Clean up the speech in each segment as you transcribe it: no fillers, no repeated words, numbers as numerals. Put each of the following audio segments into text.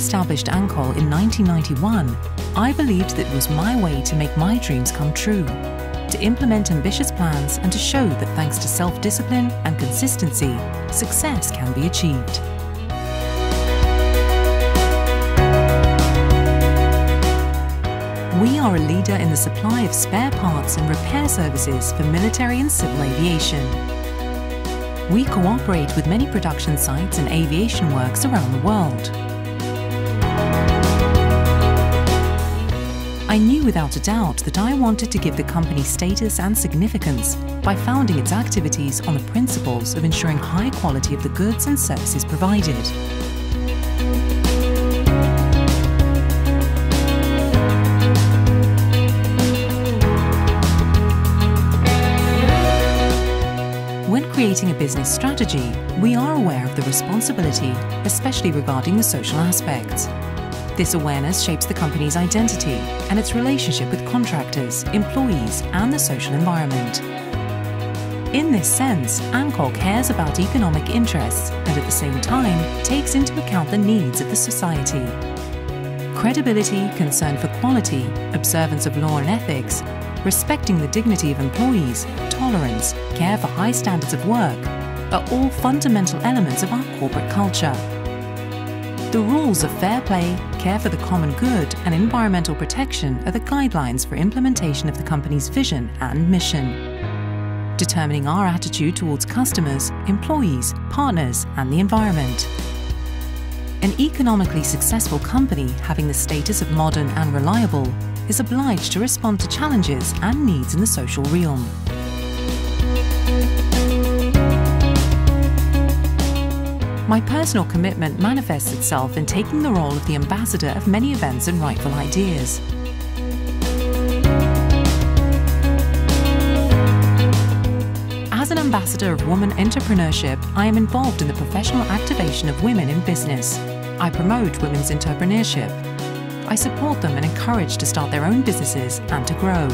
established Ankol in 1991, I believed that it was my way to make my dreams come true, to implement ambitious plans and to show that thanks to self-discipline and consistency, success can be achieved. We are a leader in the supply of spare parts and repair services for military and civil aviation. We cooperate with many production sites and aviation works around the world. I knew without a doubt that I wanted to give the company status and significance by founding its activities on the principles of ensuring high quality of the goods and services provided. When creating a business strategy, we are aware of the responsibility, especially regarding the social aspects. This awareness shapes the company's identity and its relationship with contractors, employees, and the social environment. In this sense, Ankol cares about economic interests and at the same time takes into account the needs of the society. Credibility, concern for quality, observance of law and ethics, respecting the dignity of employees, tolerance, care for high standards of work are all fundamental elements of our corporate culture. The rules of fair play, care for the common good, and environmental protection are the guidelines for implementation of the company's vision and mission, determining our attitude towards customers, employees, partners, and the environment. An economically successful company having the status of modern and reliable is obliged to respond to challenges and needs in the social realm. My personal commitment manifests itself in taking the role of the ambassador of many events and rightful ideas. As an ambassador of woman entrepreneurship, I am involved in the professional activation of women in business. I promote women's entrepreneurship. I support them and encourage to start their own businesses and to grow.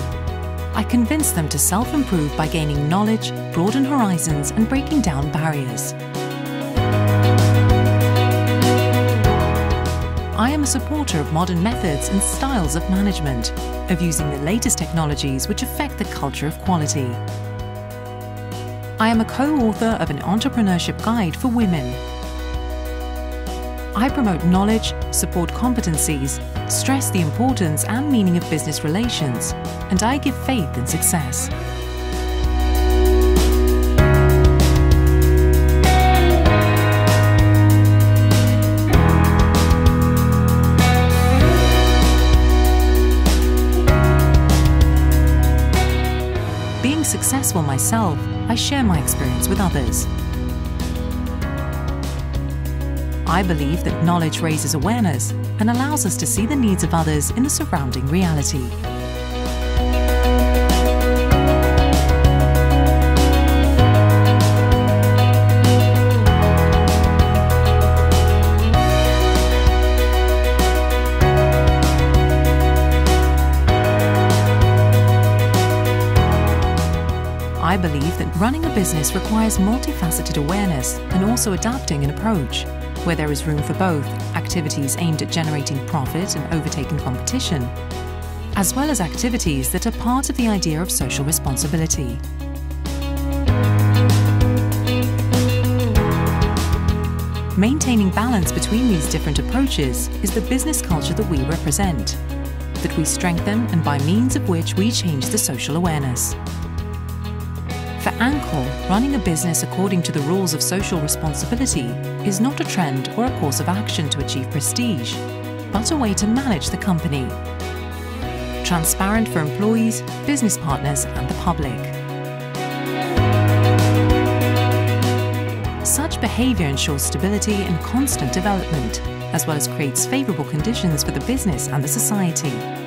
I convince them to self-improve by gaining knowledge, broaden horizons, and breaking down barriers. I am a supporter of modern methods and styles of management, of using the latest technologies which affect the culture of quality. I am a co-author of an entrepreneurship guide for women. I promote knowledge, support competencies, stress the importance and meaning of business relations, and I give faith in success. Being successful myself, I share my experience with others. I believe that knowledge raises awareness and allows us to see the needs of others in the surrounding reality. I believe that running a business requires multifaceted awareness and also adapting an approach, where there is room for both activities aimed at generating profit and overtaking competition, as well as activities that are part of the idea of social responsibility. Maintaining balance between these different approaches is the business culture that we represent, that we strengthen and by means of which we change the social awareness. For Ankol, running a business according to the rules of social responsibility is not a trend or a course of action to achieve prestige, but a way to manage the company. Transparent for employees, business partners, and the public. Such behavior ensures stability and constant development, as well as creates favorable conditions for the business and the society.